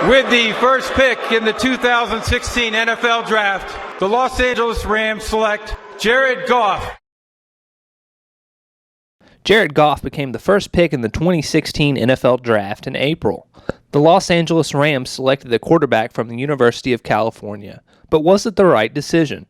With the first pick in the 2016 NFL Draft, the Los Angeles Rams select Jared Goff. Jared Goff became the first pick in the 2016 NFL Draft in April. The Los Angeles Rams selected a quarterback from the University of California, but was it the right decision?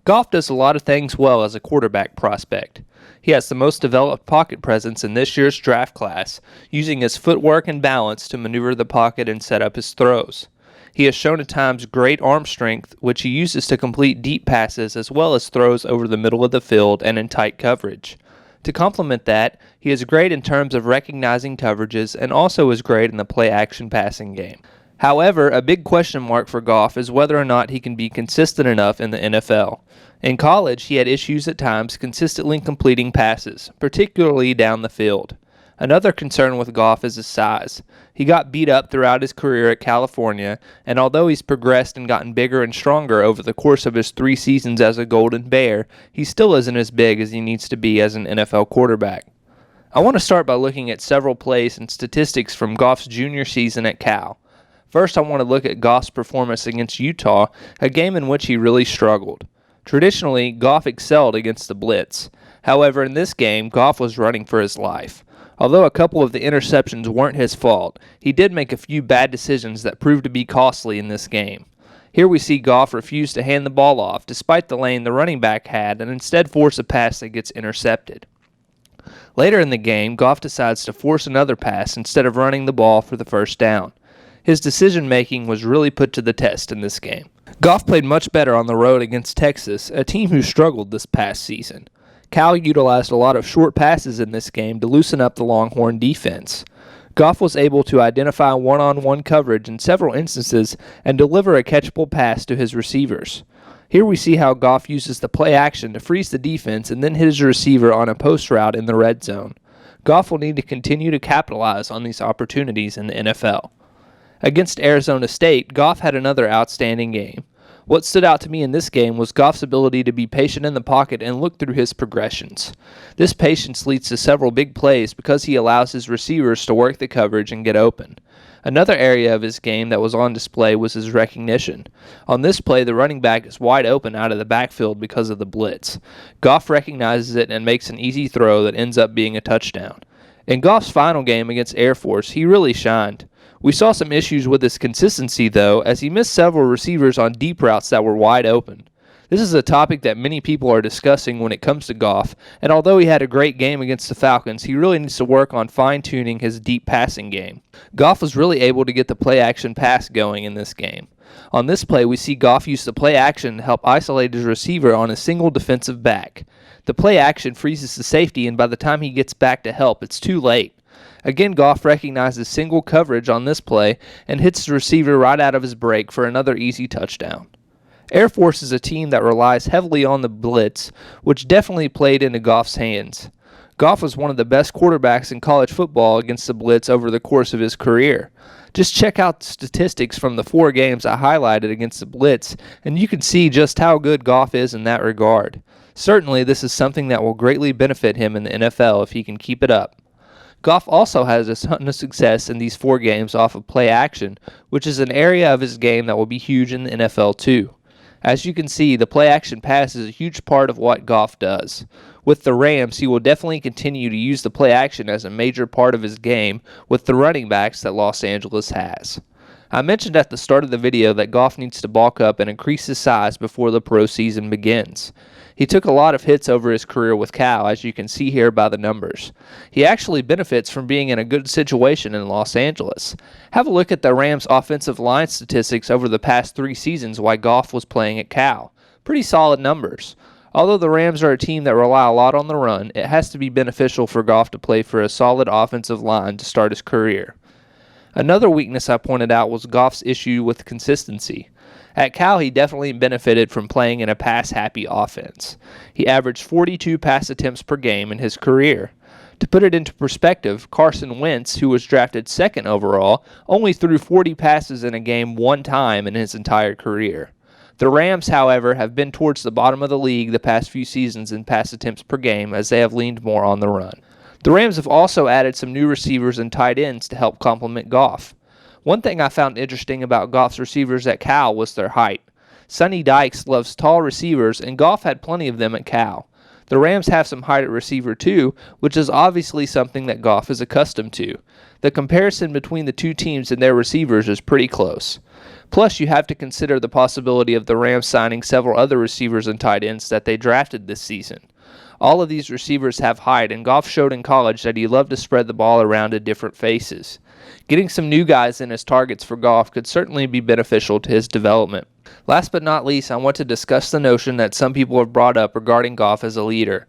Goff does a lot of things well as a quarterback prospect. He has the most developed pocket presence in this year's draft class, using his footwork and balance to maneuver the pocket and set up his throws. He has shown at times great arm strength, which he uses to complete deep passes as well as throws over the middle of the field and in tight coverage. To complement that, he is great in terms of recognizing coverages and also is great in the play-action passing game. However, a big question mark for Goff is whether or not he can be consistent enough in the NFL. In college, he had issues at times consistently completing passes, particularly down the field. Another concern with Goff is his size. He got beat up throughout his career at California, and although he's progressed and gotten bigger and stronger over the course of his 3 seasons as a Golden Bear, he still isn't as big as he needs to be as an NFL quarterback. I want to start by looking at several plays and statistics from Goff's junior season at Cal. First, I want to look at Goff's performance against Utah, a game in which he really struggled. Traditionally, Goff excelled against the blitz. However, in this game, Goff was running for his life. Although a couple of the interceptions weren't his fault, he did make a few bad decisions that proved to be costly in this game. Here we see Goff refuse to hand the ball off despite the lane the running back had and instead force a pass that gets intercepted. Later in the game, Goff decides to force another pass instead of running the ball for the first down. His decision-making was really put to the test in this game. Goff played much better on the road against Texas, a team who struggled this past season. Cal utilized a lot of short passes in this game to loosen up the Longhorn defense. Goff was able to identify one-on-one coverage in several instances and deliver a catchable pass to his receivers. Here we see how Goff uses the play action to freeze the defense and then hit his receiver on a post route in the red zone. Goff will need to continue to capitalize on these opportunities in the NFL. Against Arizona State, Goff had another outstanding game. What stood out to me in this game was Goff's ability to be patient in the pocket and look through his progressions. This patience leads to several big plays because he allows his receivers to work the coverage and get open. Another area of his game that was on display was his recognition. On this play, the running back is wide open out of the backfield because of the blitz. Goff recognizes it and makes an easy throw that ends up being a touchdown. In Goff's final game against Air Force, he really shined. We saw some issues with his consistency, though, as he missed several receivers on deep routes that were wide open. This is a topic that many people are discussing when it comes to Goff, and although he had a great game against the Falcons, he really needs to work on fine-tuning his deep passing game. Goff was really able to get the play-action pass going in this game. On this play, we see Goff use the play action to help isolate his receiver on a single defensive back. The play action freezes the safety, and by the time he gets back to help, it's too late. Again, Goff recognizes single coverage on this play and hits the receiver right out of his break for another easy touchdown. Air Force is a team that relies heavily on the blitz, which definitely played into Goff's hands. Goff was one of the best quarterbacks in college football against the blitz over the course of his career. Just check out the statistics from the 4 games I highlighted against the blitz, and you can see just how good Goff is in that regard. Certainly, this is something that will greatly benefit him in the NFL if he can keep it up. Goff also has a ton of success in these 4 games off of play action, which is an area of his game that will be huge in the NFL too. As you can see, the play action pass is a huge part of what Goff does. With the Rams, he will definitely continue to use the play action as a major part of his game with the running backs that Los Angeles has. I mentioned at the start of the video that Goff needs to bulk up and increase his size before the pro season begins. He took a lot of hits over his career with Cal, as you can see here by the numbers. He actually benefits from being in a good situation in Los Angeles. Have a look at the Rams' offensive line statistics over the past 3 seasons while Goff was playing at Cal. Pretty solid numbers. Although the Rams are a team that rely a lot on the run, it has to be beneficial for Goff to play for a solid offensive line to start his career. Another weakness I pointed out was Goff's issue with consistency. At Cal, he definitely benefited from playing in a pass-happy offense. He averaged 42 pass attempts per game in his career. To put it into perspective, Carson Wentz, who was drafted 2nd overall, only threw 40 passes in a game 1 time in his entire career. The Rams, however, have been towards the bottom of the league the past few seasons in pass attempts per game as they have leaned more on the run. The Rams have also added some new receivers and tight ends to help complement Goff. One thing I found interesting about Goff's receivers at Cal was their height. Sonny Dykes loves tall receivers, and Goff had plenty of them at Cal. The Rams have some height at receiver too, which is obviously something that Goff is accustomed to. The comparison between the two teams and their receivers is pretty close. Plus, you have to consider the possibility of the Rams signing several other receivers and tight ends that they drafted this season. All of these receivers have height, and Goff showed in college that he loved to spread the ball around to different faces. Getting some new guys in as targets for Goff could certainly be beneficial to his development. Last but not least, I want to discuss the notion that some people have brought up regarding Goff as a leader.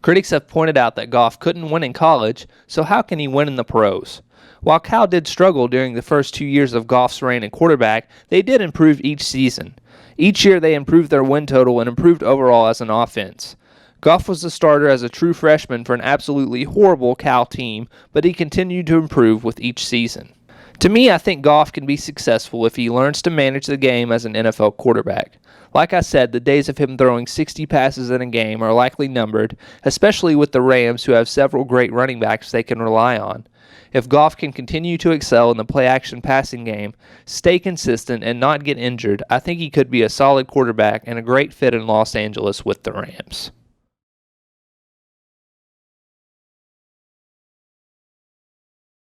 Critics have pointed out that Goff couldn't win in college, so how can he win in the pros? While Cal did struggle during the first 2 years of Goff's reign at quarterback, they did improve each season. Each year they improved their win total and improved overall as an offense. Goff was the starter as a true freshman for an absolutely horrible Cal team, but he continued to improve with each season. To me, I think Goff can be successful if he learns to manage the game as an NFL quarterback. Like I said, the days of him throwing 60 passes in a game are likely numbered, especially with the Rams, who have several great running backs they can rely on. If Goff can continue to excel in the play-action passing game, stay consistent, and not get injured, I think he could be a solid quarterback and a great fit in Los Angeles with the Rams.